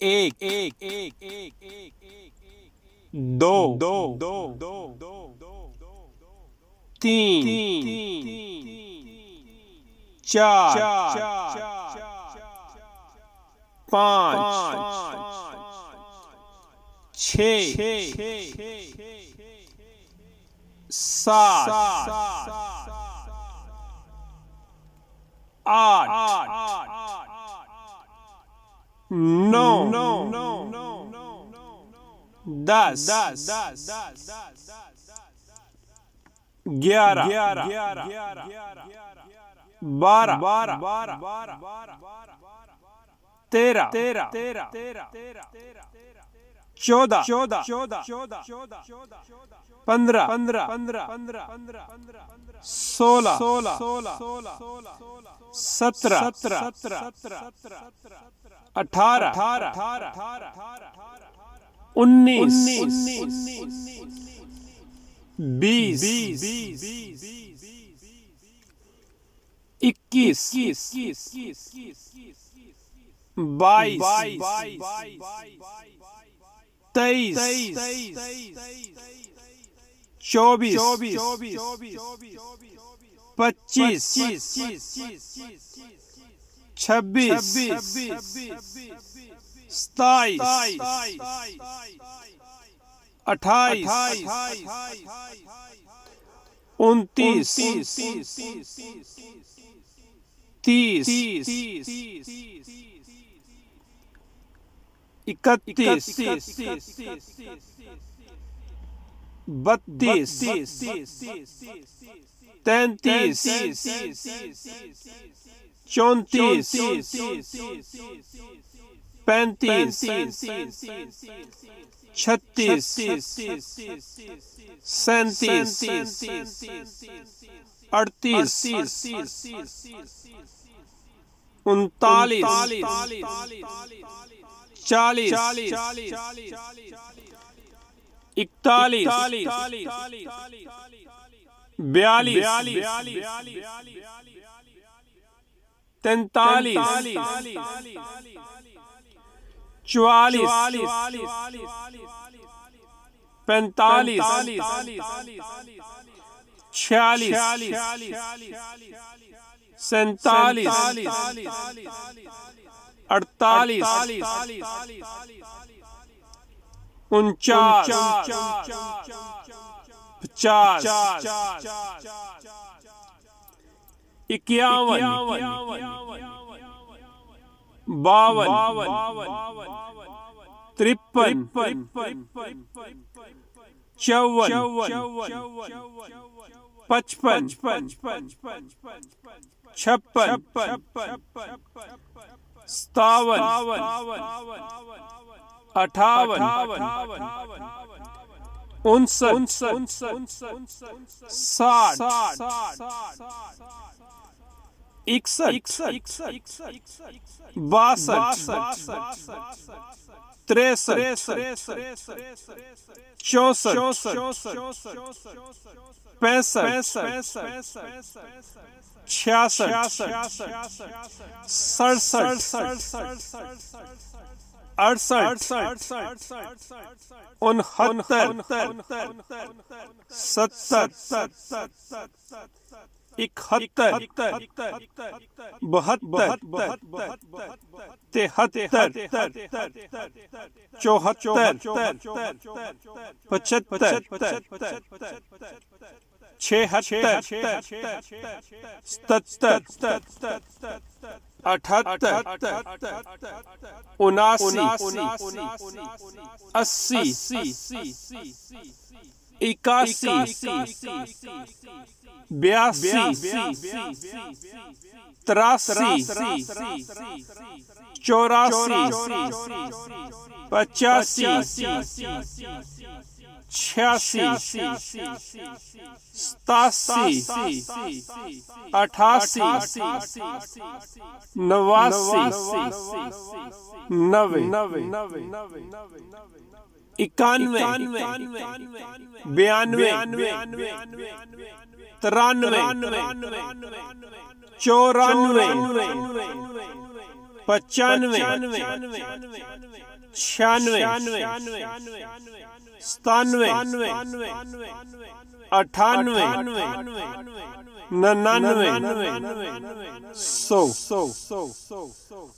1 2 3 4 5 6 7 8 9 10 11 12 13 14 15 16 17 18 19 20 82 83 84 85 86 87 88 89 90 91 92 93 94 95 96 97 98 99 100۔